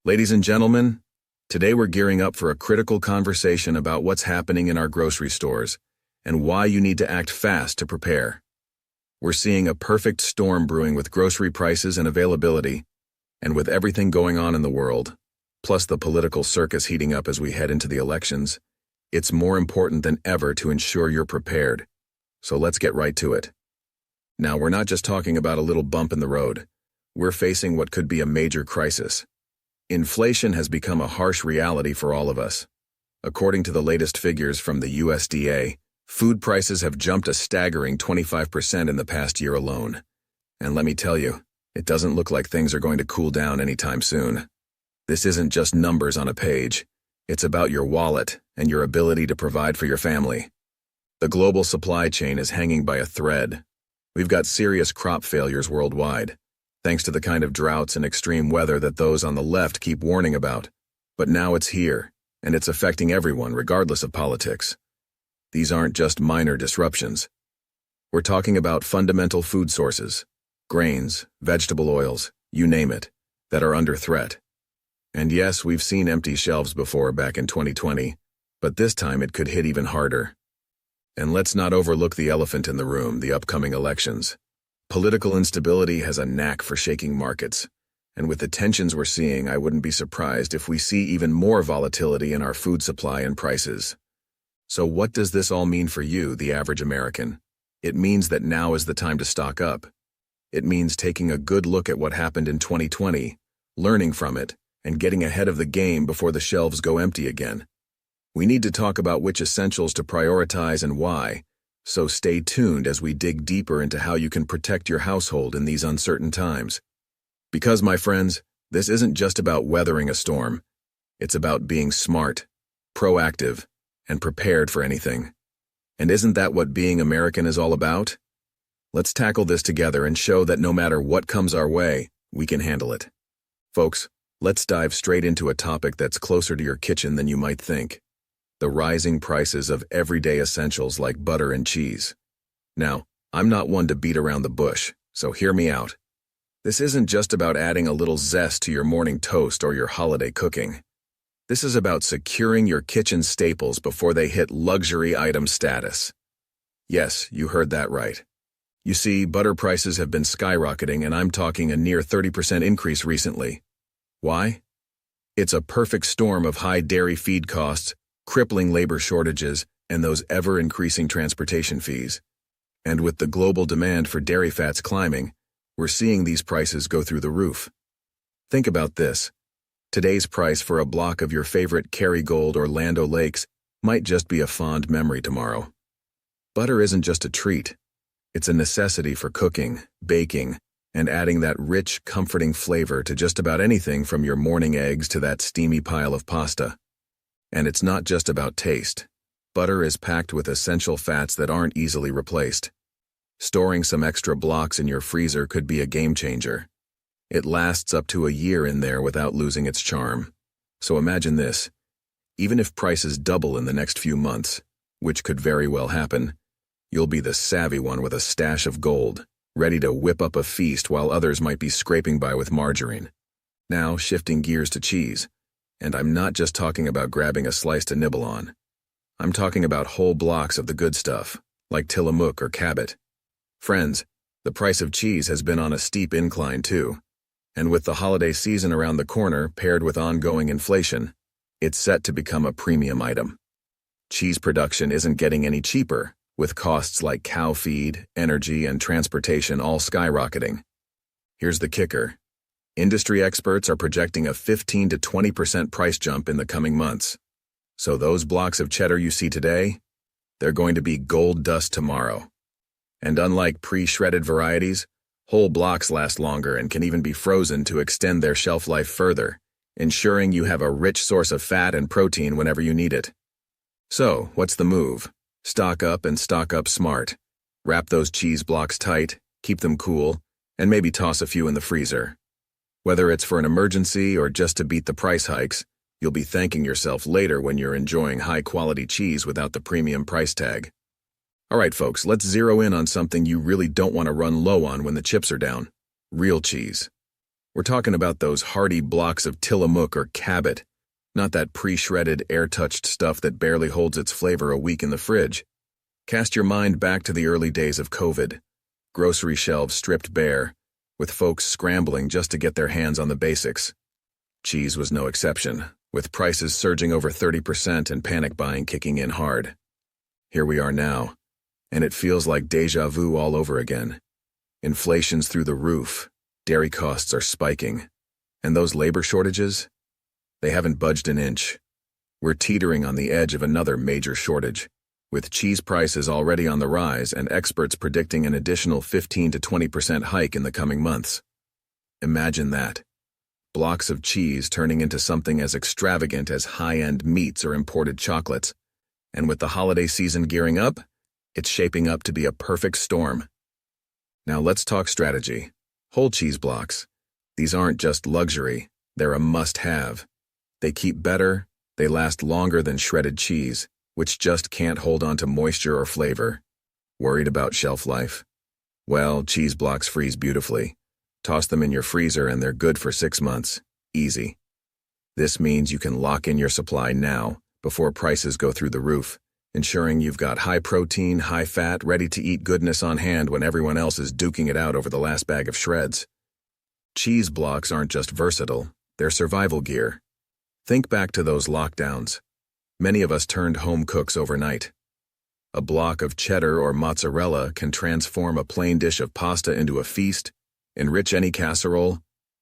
Ladies and gentlemen, today we're gearing up for a critical conversation about what's happening in our grocery stores and why you need to act fast to prepare. We're seeing a perfect storm brewing with grocery prices and availability, and with everything going on in the world, plus the political circus heating up as we head into the elections, it's more important than ever to ensure you're prepared. So let's get right to it. Now, we're not just talking about a little bump in the road. We're facing what could be a major crisis. Inflation has become a harsh reality for all of us. According to the latest figures from the USDA, food prices have jumped a staggering 25% in the past year alone. And let me tell you, it doesn't look like things are going to cool down anytime soon. This isn't just numbers on a page. It's about your wallet and your ability to provide for your family. The global supply chain is hanging by a thread. We've got serious crop failures worldwide, thanks to the kind of droughts and extreme weather that those on the left keep warning about. But now it's here, and it's affecting everyone regardless of politics. These aren't just minor disruptions. We're talking about fundamental food sources, grains, vegetable oils, you name it, that are under threat. And yes, we've seen empty shelves before back in 2020, but this time it could hit even harder. And let's not overlook the elephant in the room, the upcoming elections. Political instability has a knack for shaking markets, and with the tensions we're seeing, I wouldn't be surprised if we see even more volatility in our food supply and prices. So what does this all mean for you, the average American? It means that now is the time to stock up. It means taking a good look at what happened in 2020, learning from it, and getting ahead of the game before the shelves go empty again. We need to talk about which essentials to prioritize and why, so stay tuned as we dig deeper into how you can protect your household in these uncertain times. Because, my friends, this isn't just about weathering a storm. It's about being smart, proactive, and prepared for anything. And isn't that what being American is all about? Let's tackle this together and show that no matter what comes our way, we can handle it. Folks, let's dive straight into a topic that's closer to your kitchen than you might think: the rising prices of everyday essentials like butter and cheese. Now, I'm not one to beat around the bush, so hear me out. This isn't just about adding a little zest to your morning toast or your holiday cooking. This is about securing your kitchen staples before they hit luxury item status. Yes, you heard that right. You see, butter prices have been skyrocketing, and I'm talking a near 30% increase recently. Why? It's a perfect storm of high dairy feed costs, crippling labor shortages, and those ever-increasing transportation fees. And with the global demand for dairy fats climbing, we're seeing these prices go through the roof. Think about this. Today's price for a block of your favorite Kerrygold or Land O'Lakes might just be a fond memory tomorrow. Butter isn't just a treat. It's a necessity for cooking, baking, and adding that rich, comforting flavor to just about anything from your morning eggs to that steamy pile of pasta. And it's not just about taste. Butter is packed with essential fats that aren't easily replaced. Storing some extra blocks in your freezer could be a game changer. It lasts up to a year in there without losing its charm. So imagine this. Even if prices double in the next few months, which could very well happen, you'll be the savvy one with a stash of gold, ready to whip up a feast while others might be scraping by with margarine. Now, shifting gears to cheese. And I'm not just talking about grabbing a slice to nibble on. I'm talking about whole blocks of the good stuff, like Tillamook or Cabot. Friends, the price of cheese has been on a steep incline too. And with the holiday season around the corner paired with ongoing inflation, it's set to become a premium item. Cheese production isn't getting any cheaper, with costs like cow feed, energy, and transportation all skyrocketing. Here's the kicker. Industry experts are projecting a 15 to 20% price jump in the coming months. So those blocks of cheddar you see today, they're going to be gold dust tomorrow. And unlike pre-shredded varieties, whole blocks last longer and can even be frozen to extend their shelf life further, ensuring you have a rich source of fat and protein whenever you need it. So, what's the move? Stock up and stock up smart. Wrap those cheese blocks tight, keep them cool, and maybe toss a few in the freezer. Whether it's for an emergency or just to beat the price hikes, you'll be thanking yourself later when you're enjoying high-quality cheese without the premium price tag. All right, folks, let's zero in on something you really don't want to run low on when the chips are down: real cheese. We're talking about those hearty blocks of Tillamook or Cabot, not that pre-shredded, air-touched stuff that barely holds its flavor a week in the fridge. Cast your mind back to the early days of COVID. Grocery shelves stripped bare, with folks scrambling just to get their hands on the basics. Cheese was no exception, with prices surging over 30% and panic buying kicking in hard. Here we are now, and it feels like déjà vu all over again. Inflation's through the roof, dairy costs are spiking, and those labor shortages? They haven't budged an inch. We're teetering on the edge of another major shortage, with cheese prices already on the rise and experts predicting an additional 15 to 20% hike in the coming months. Imagine that. Blocks of cheese turning into something as extravagant as high-end meats or imported chocolates. And with the holiday season gearing up, it's shaping up to be a perfect storm. Now let's talk strategy. Whole cheese blocks. These aren't just luxury, they're a must-have. They keep better, they last longer than shredded cheese, which just can't hold on to moisture or flavor. Worried about shelf life? Well, cheese blocks freeze beautifully. Toss them in your freezer and they're good for 6 months. Easy. This means you can lock in your supply now, before prices go through the roof, ensuring you've got high-protein, high-fat, ready-to-eat goodness on hand when everyone else is duking it out over the last bag of shreds. Cheese blocks aren't just versatile, they're survival gear. Think back to those lockdowns. Many of us turned home cooks overnight. A block of cheddar or mozzarella can transform a plain dish of pasta into a feast, enrich any casserole,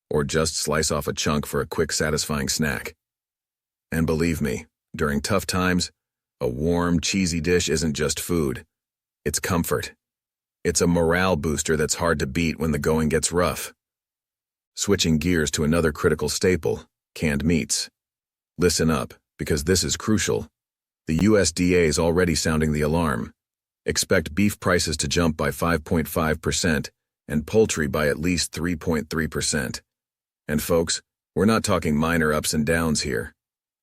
or just slice off a chunk for a quick, satisfying snack. And believe me, during tough times, a warm, cheesy dish isn't just food. It's comfort. It's a morale booster that's hard to beat when the going gets rough. Switching gears to another critical staple, canned meats. Listen up, because this is crucial. The USDA is already sounding the alarm. Expect beef prices to jump by 5.5% and poultry by at least 3.3%. And folks, we're not talking minor ups and downs here.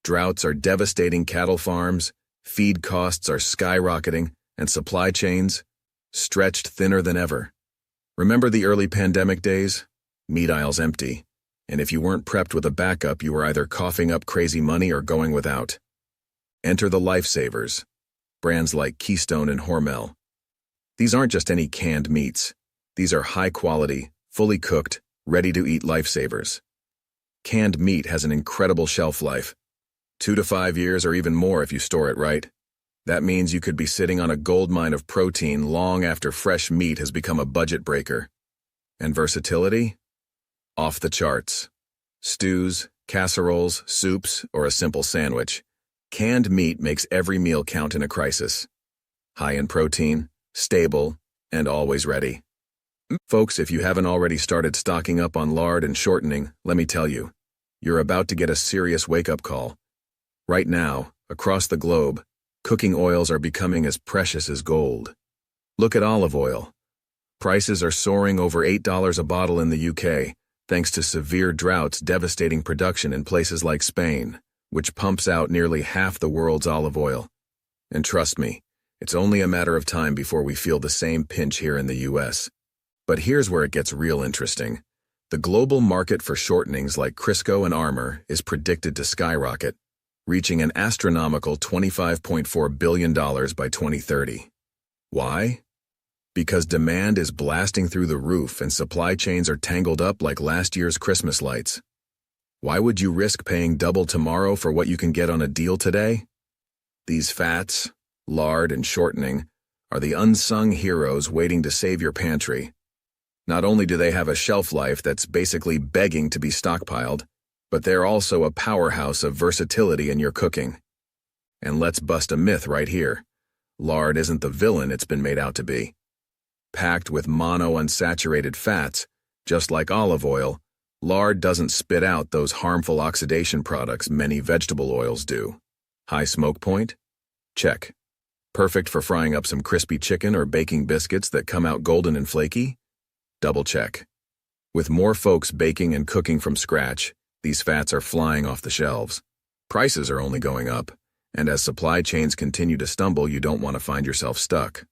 Droughts are devastating cattle farms, feed costs are skyrocketing, and supply chains stretched thinner than ever. Remember the early pandemic days? Meat aisles empty. And if you weren't prepped with a backup, you were either coughing up crazy money or going without. Enter the lifesavers, brands like Keystone and Hormel. These aren't just any canned meats. These are high-quality, fully cooked, ready-to-eat lifesavers. Canned meat has an incredible shelf life, 2 to 5 years or even more if you store it right. That means you could be sitting on a goldmine of protein long after fresh meat has become a budget breaker. And versatility? Off the charts. Stews, casseroles, soups, or a simple sandwich. Canned meat makes every meal count in a crisis. High in protein, stable, and always ready. Folks, if you haven't already started stocking up on lard and shortening, let me tell you, you're about to get a serious wake-up call. Right now, across the globe, cooking oils are becoming as precious as gold. Look at olive oil. Prices are soaring over $8 a bottle in the UK, thanks to severe droughts devastating production in places like Spain, which pumps out nearly half the world's olive oil. And trust me, it's only a matter of time before we feel the same pinch here in the US. But here's where it gets real interesting. The global market for shortenings like Crisco and Armour is predicted to skyrocket, reaching an astronomical $25.4 billion by 2030. Why? Because demand is blasting through the roof and supply chains are tangled up like last year's Christmas lights. Why would you risk paying double tomorrow for what you can get on a deal today? These fats, lard, and shortening are the unsung heroes waiting to save your pantry. Not only do they have a shelf life that's basically begging to be stockpiled, but they're also a powerhouse of versatility in your cooking. And let's bust a myth right here. Lard isn't the villain it's been made out to be. Packed with monounsaturated fats, just like olive oil, lard doesn't spit out those harmful oxidation products many vegetable oils do. High smoke point? Check. Perfect for frying up some crispy chicken or baking biscuits that come out golden and flaky? Double check. With more folks baking and cooking from scratch, these fats are flying off the shelves. Prices are only going up, and as supply chains continue to stumble, you don't want to find yourself stuck.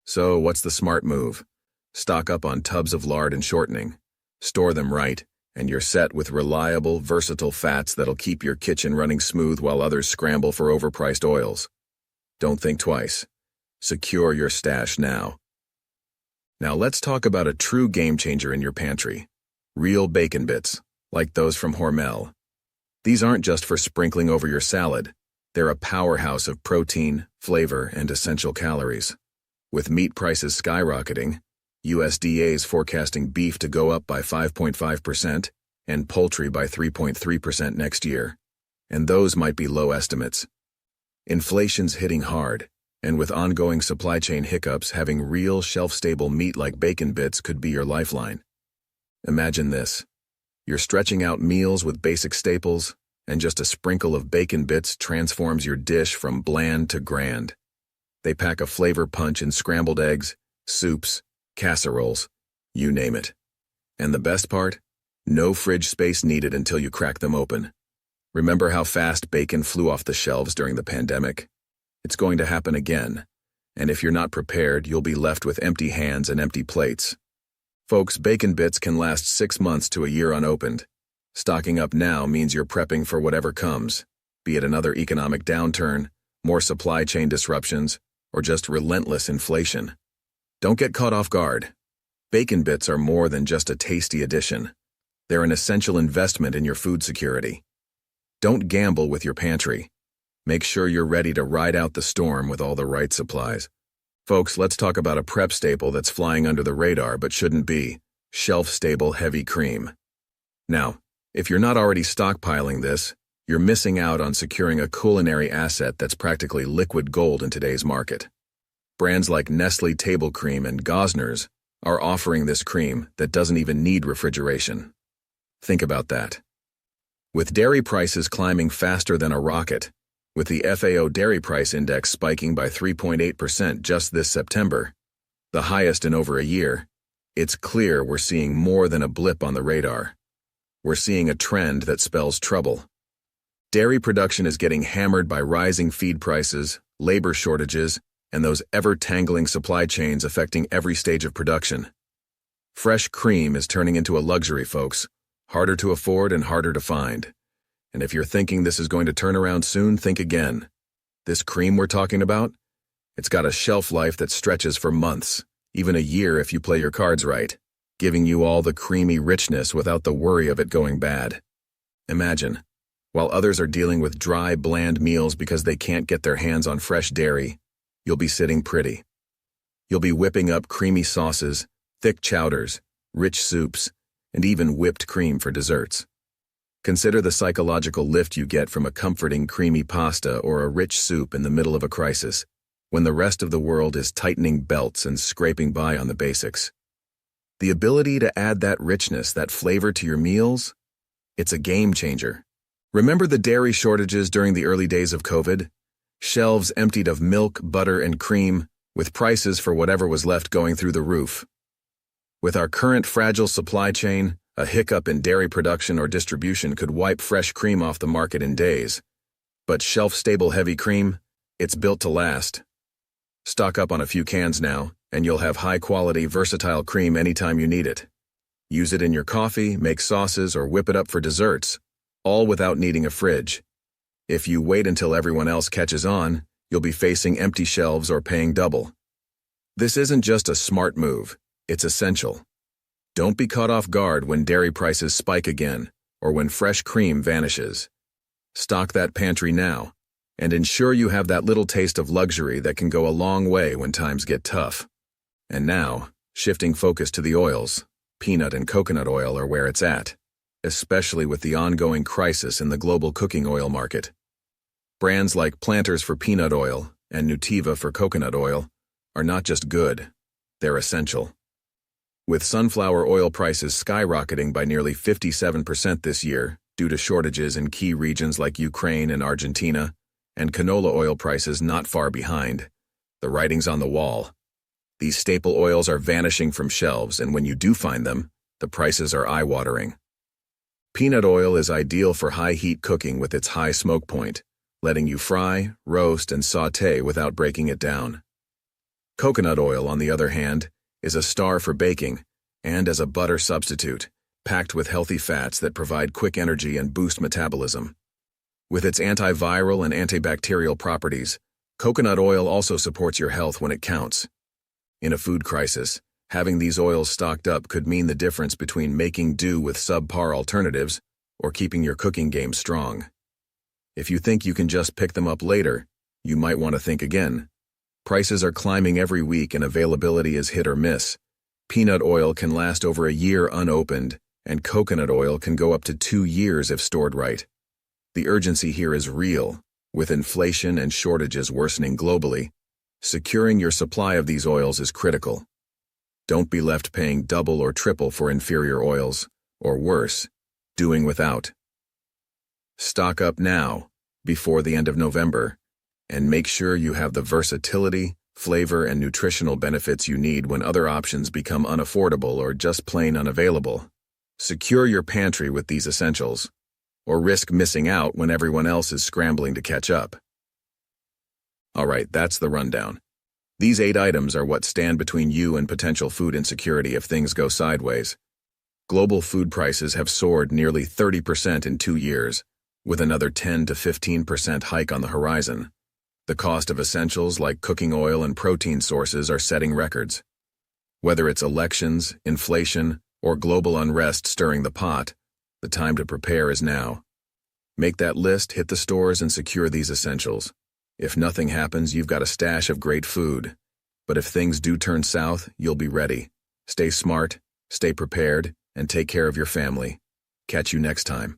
So what's the smart move? Stock up on tubs of lard and shortening. Store them right, and you're set with reliable, versatile fats that'll keep your kitchen running smooth while others scramble for overpriced oils. Don't think twice. Secure your stash now. Now let's talk about a true game changer in your pantry. Real bacon bits, like those from Hormel. These aren't just for sprinkling over your salad. They're a powerhouse of protein, flavor, and essential calories. With meat prices skyrocketing, USDA is forecasting beef to go up by 5.5% and poultry by 3.3% next year. And those might be low estimates. Inflation's hitting hard, and with ongoing supply chain hiccups, having real shelf-stable meat like bacon bits could be your lifeline. Imagine this. You're stretching out meals with basic staples, and just a sprinkle of bacon bits transforms your dish from bland to grand. They pack a flavor punch in scrambled eggs, soups, casseroles, you name it. And the best part? No fridge space needed until you crack them open. Remember how fast bacon flew off the shelves during the pandemic? It's going to happen again, and if you're not prepared, you'll be left with empty hands and empty plates. Folks, bacon bits can last 6 months to a year unopened. Stocking up now means you're prepping for whatever comes, be it another economic downturn, more supply chain disruptions, or just relentless inflation. Don't get caught off guard. Bacon bits are more than just a tasty addition. They're an essential investment in your food security. Don't gamble with your pantry. Make sure you're ready to ride out the storm with all the right supplies. Folks, let's talk about a prep staple that's flying under the radar but shouldn't be: shelf-stable heavy cream. Now, if you're not already stockpiling this, you're missing out on securing a culinary asset that's practically liquid gold in today's market. Brands like Nestle Table Cream and Gosner's are offering this cream that doesn't even need refrigeration. Think about that. With dairy prices climbing faster than a rocket, with the FAO Dairy Price Index spiking by 3.8% just this September, the highest in over a year, it's clear we're seeing more than a blip on the radar. We're seeing a trend that spells trouble. Dairy production is getting hammered by rising feed prices, labor shortages, and those ever-tangling supply chains affecting every stage of production. Fresh cream is turning into a luxury, folks, harder to afford and harder to find. And if you're thinking this is going to turn around soon, think again. This cream we're talking about? It's got a shelf life that stretches for months, even a year if you play your cards right, giving you all the creamy richness without the worry of it going bad. Imagine, while others are dealing with dry, bland meals because they can't get their hands on fresh dairy, you'll be sitting pretty. You'll be whipping up creamy sauces, thick chowders, rich soups, and even whipped cream for desserts. Consider the psychological lift you get from a comforting creamy pasta or a rich soup in the middle of a crisis, when the rest of the world is tightening belts and scraping by on the basics. The ability to add that richness, that flavor to your meals? It's a game changer. Remember the dairy shortages during the early days of COVID? Shelves emptied of milk, butter, and cream, with prices for whatever was left going through the roof. With our current fragile supply chain, a hiccup in dairy production or distribution could wipe fresh cream off the market in days. But shelf-stable heavy cream? It's built to last. Stock up on a few cans now, and you'll have high-quality, versatile cream anytime you need it. Use it in your coffee, make sauces, or whip it up for desserts, all without needing a fridge. If you wait until everyone else catches on, you'll be facing empty shelves or paying double. This isn't just a smart move, it's essential. Don't be caught off guard when dairy prices spike again, or when fresh cream vanishes. Stock that pantry now, and ensure you have that little taste of luxury that can go a long way when times get tough. And now, shifting focus to the oils, peanut and coconut oil are where it's at, especially with the ongoing crisis in the global cooking oil market. Brands like Planters for peanut oil and Nutiva for coconut oil are not just good, they're essential. With sunflower oil prices skyrocketing by nearly 57% this year due to shortages in key regions like Ukraine and Argentina, and canola oil prices not far behind, the writing's on the wall. These staple oils are vanishing from shelves, and when you do find them, the prices are eye-watering. Peanut oil is ideal for high-heat cooking with its high smoke point, letting you fry, roast, and sauté without breaking it down. Coconut oil, on the other hand, is a star for baking, and as a butter substitute, packed with healthy fats that provide quick energy and boost metabolism. With its antiviral and antibacterial properties, coconut oil also supports your health when it counts. In a food crisis, having these oils stocked up could mean the difference between making do with subpar alternatives or keeping your cooking game strong. If you think you can just pick them up later, you might want to think again. Prices are climbing every week and availability is hit or miss. Peanut oil can last over a year unopened, and coconut oil can go up to 2 years if stored right. The urgency here is real. With inflation and shortages worsening globally, securing your supply of these oils is critical. Don't be left paying double or triple for inferior oils, or worse, doing without. Stock up now, before the end of November, and make sure you have the versatility, flavor, and nutritional benefits you need when other options become unaffordable or just plain unavailable. Secure your pantry with these essentials, or risk missing out when everyone else is scrambling to catch up. Alright, that's the rundown. These 8 items are what stand between you and potential food insecurity if things go sideways. Global food prices have soared nearly 30% in 2 years, with another 10 to 15% hike on the horizon. The cost of essentials like cooking oil and protein sources are setting records. Whether it's elections, inflation, or global unrest stirring the pot, the time to prepare is now. Make that list, hit the stores, and secure these essentials. If nothing happens, you've got a stash of great food. But if things do turn south, you'll be ready. Stay smart, stay prepared, and take care of your family. Catch you next time.